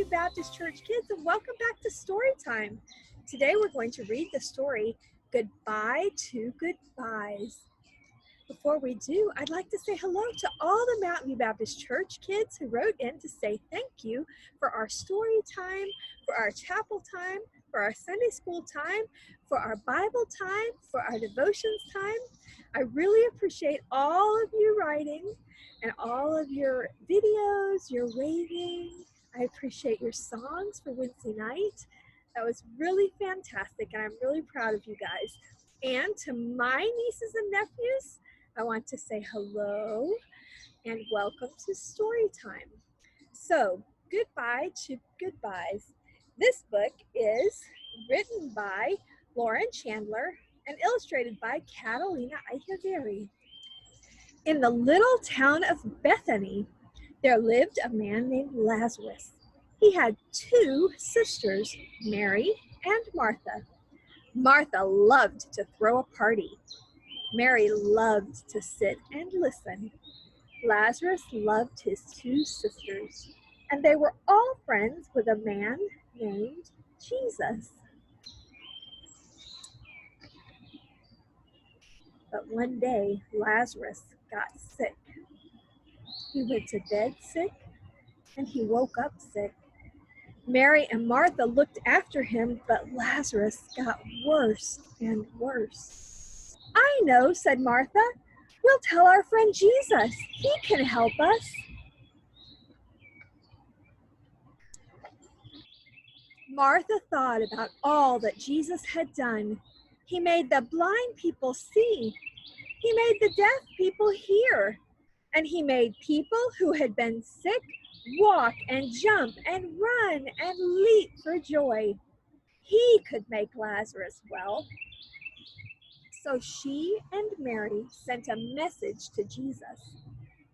you, Baptist Church kids, and welcome back to Storytime. Today we're going to read the story, Goodbye to Goodbyes. Before we do, I'd like to say hello to all the Mountain View Baptist Church kids who wrote in to say thank you for our story time, for our chapel time, for our Sunday school time, for our Bible time, for our devotions time. I really appreciate all of you writing and all of your videos, your waving. I appreciate your songs for Wednesday night. That was really fantastic, and I'm really proud of you guys. And to my nieces and nephews, I want to say hello and welcome to Storytime. So, Goodbye to Goodbyes. This book is written by Lauren Chandler and illustrated by Catalina Eicheverry. In the little town of Bethany, there lived a man named Lazarus. He had two sisters, Mary and Martha. Martha loved to throw a party. Mary loved to sit and listen. Lazarus loved his two sisters, and they were all friends with a man named Jesus. But one day, Lazarus got sick. He went to bed sick, and he woke up sick. Mary and Martha looked after him, but Lazarus got worse and worse. "I know," said Martha. "We'll tell our friend Jesus. He can help us." Martha thought about all that Jesus had done. He made the blind people see. He made the deaf people hear. And he made people who had been sick walk and jump and run and leap for joy. He could make Lazarus well. So she and Mary sent a message to Jesus.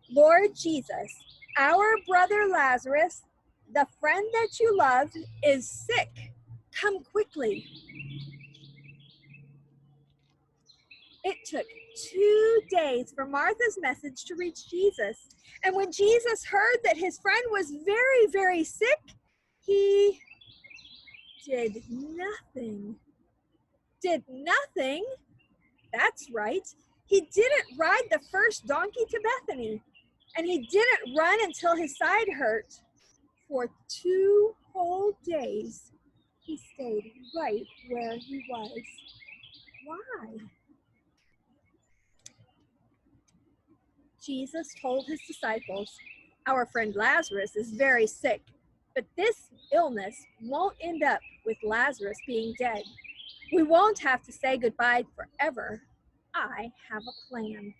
"Lord Jesus, our brother Lazarus, the friend that you love, is sick. Come quickly." It took 2 days for Martha's message to reach Jesus. And when Jesus heard that his friend was very, very sick, he did nothing. Did nothing? That's right. He didn't ride the first donkey to Bethany. And he didn't run until his side hurt. For 2 whole days, he stayed right where he was. Why? Jesus told his disciples, "Our friend Lazarus is very sick, but this illness won't end up with Lazarus being dead. We won't have to say goodbye forever. I have a plan."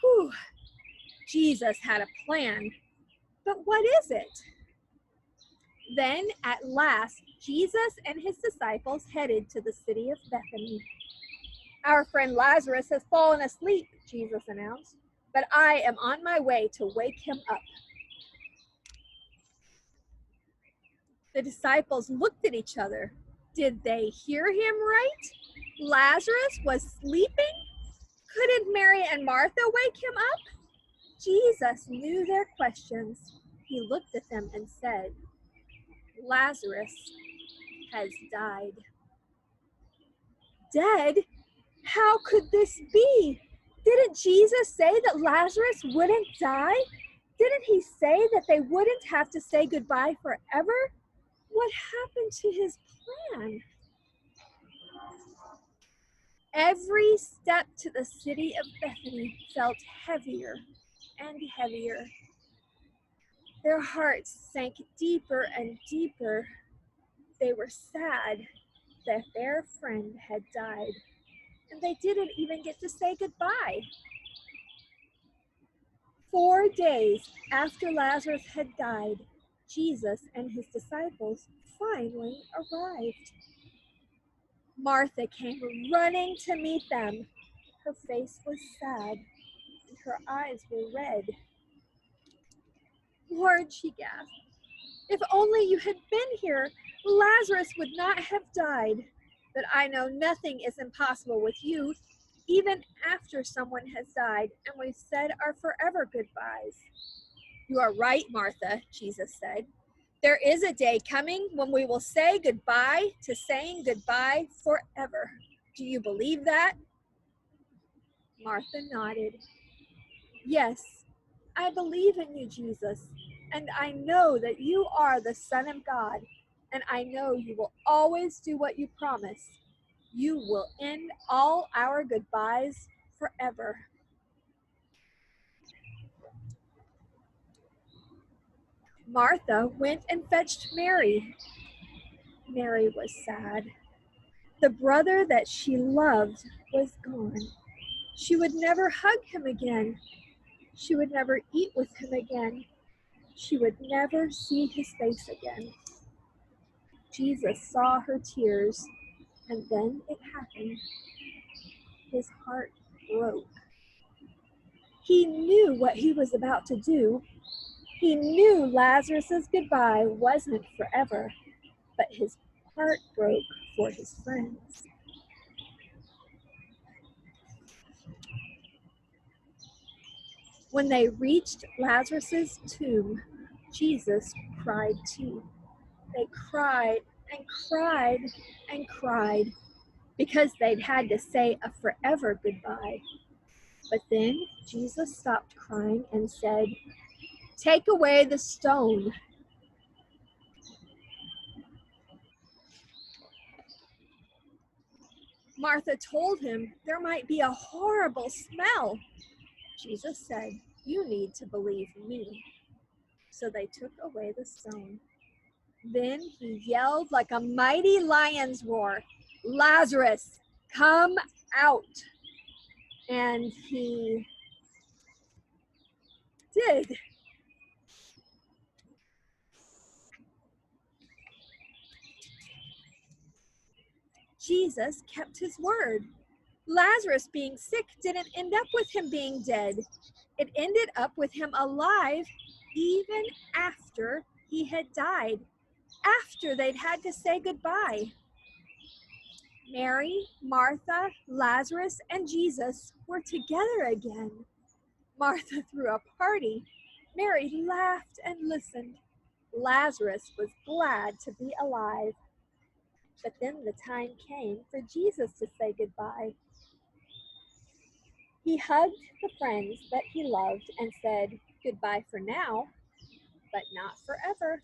Whew, Jesus had a plan, but what is it? Then at last, Jesus and his disciples headed to the city of Bethany. "Our friend Lazarus has fallen asleep," Jesus announced, "but I am on my way to wake him up." The disciples looked at each other. Did they hear him right? Lazarus was sleeping? Couldn't Mary and Martha wake him up? Jesus knew their questions. He looked at them and said, "Lazarus has died." Dead? How could this be? Didn't Jesus say that Lazarus wouldn't die? Didn't he say that they wouldn't have to say goodbye forever? What happened to his plan? Every step to the city of Bethany felt heavier and heavier. Their hearts sank deeper and deeper. They were sad that their friend had died, and they didn't even get to say goodbye. 4 days after Lazarus had died, Jesus and his disciples finally arrived. Martha came running to meet them. Her face was sad, and her eyes were red. "Lord," she gasped, "if only you had been here, Lazarus would not have died. But I know nothing is impossible with you, even after someone has died and we've said our forever goodbyes." "You are right, Martha," Jesus said. There is a day coming when we will say goodbye to saying goodbye forever. Do you believe that? Martha nodded. Yes, I believe in you, Jesus, and I know that you are the Son of God, and I know you will always do what you promise. You will end all our goodbyes forever. Martha went and fetched Mary. Mary was sad. The brother that she loved was gone. She would never hug him again. She would never eat with him again. She would never see his face again. Jesus saw her tears, and then it happened. His heart broke. He knew what he was about to do. He knew Lazarus's goodbye wasn't forever, but his heart broke for his friends. When they reached Lazarus's tomb, Jesus cried too. They cried and cried and cried because they'd had to say a forever goodbye. But then Jesus stopped crying and said, "Take away the stone." Martha told him there might be a horrible smell. Jesus said, "You need to believe me." So they took away the stone. Then he yelled like a mighty lion's roar, "Lazarus, come out." And he did. Jesus kept his word. Lazarus being sick didn't end up with him being dead. It ended up with him alive even after he had died, after they'd had to say goodbye. Mary, Martha, Lazarus, and Jesus were together again. Martha threw a party. Mary laughed and listened. Lazarus was glad to be alive. But then the time came for Jesus to say goodbye. He hugged the friends that he loved and said, "Goodbye for now, but not forever."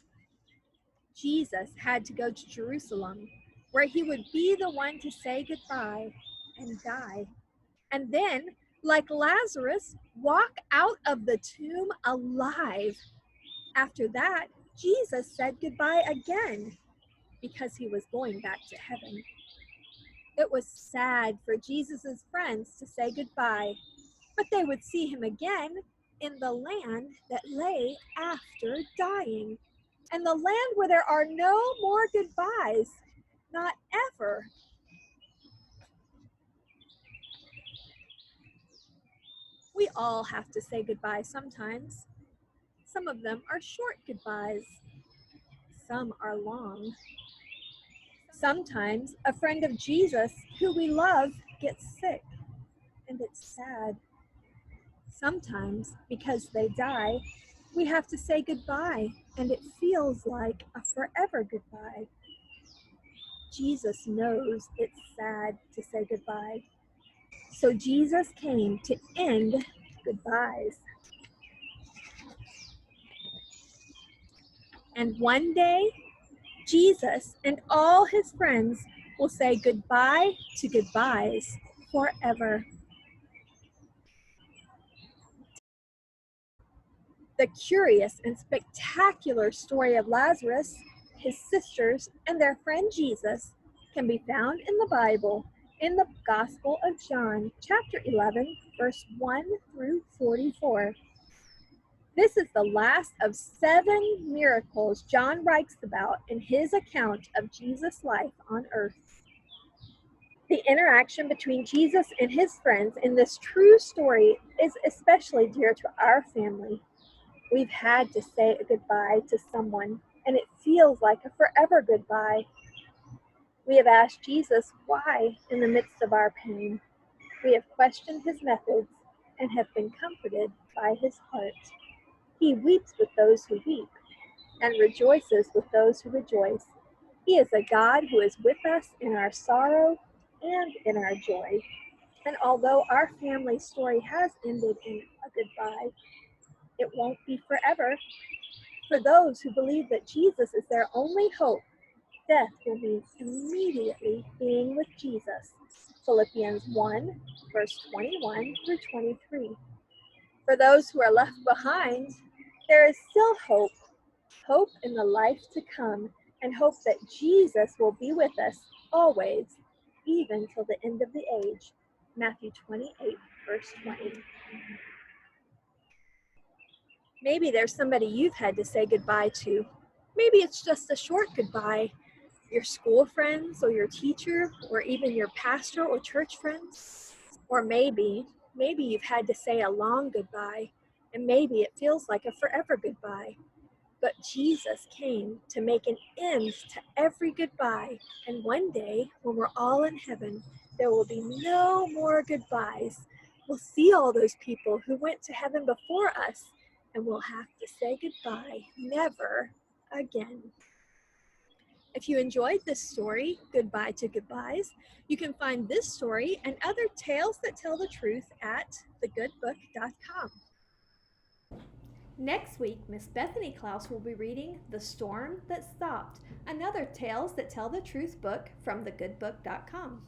Jesus had to go to Jerusalem, where he would be the one to say goodbye and die. And then, like Lazarus, walk out of the tomb alive. After that, Jesus said goodbye again because he was going back to heaven. It was sad for Jesus' friends to say goodbye, but they would see him again in the land that lay after dying, and the land where there are no more goodbyes, not ever. We all have to say goodbye sometimes. Some of them are short goodbyes. Some are long. Sometimes a friend of Jesus who we love gets sick, and it's sad. Sometimes, because they die, we have to say goodbye, and it feels like a forever goodbye. Jesus knows it's sad to say goodbye. So Jesus came to end goodbyes. And one day, Jesus and all his friends will say goodbye to goodbyes forever. The curious and spectacular story of Lazarus, his sisters, and their friend Jesus can be found in the Bible in the Gospel of John, chapter 11, verse 1 through 44. This is the last of 7 miracles John writes about in his account of Jesus' life on earth. The interaction between Jesus and his friends in this true story is especially dear to our family. We've had to say a goodbye to someone, and it feels like a forever goodbye. We have asked Jesus why in the midst of our pain. We have questioned his methods and have been comforted by his heart. He weeps with those who weep, and rejoices with those who rejoice. He is a God who is with us in our sorrow and in our joy. And although our family story has ended in a goodbye, it won't be forever. For those who believe that Jesus is their only hope, death will mean immediately being with Jesus. Philippians 1, verse 21 through 23. For those who are left behind, there is still hope, hope in the life to come, and hope that Jesus will be with us always, even till the end of the age. Matthew 28, verse 20. Maybe there's somebody you've had to say goodbye to. Maybe it's just a short goodbye. Your school friends or your teacher or even your pastor or church friends. Or maybe you've had to say a long goodbye, and maybe it feels like a forever goodbye. But Jesus came to make an end to every goodbye, and one day when we're all in heaven, there will be no more goodbyes. We'll see all those people who went to heaven before us, and we'll have to say goodbye never again. If you enjoyed this story, Goodbye to Goodbyes, you can find this story and other tales that tell the truth at thegoodbook.com. Next week, Miss Bethany Klaus will be reading The Storm That Stopped, another Tales That Tell the Truth book from thegoodbook.com.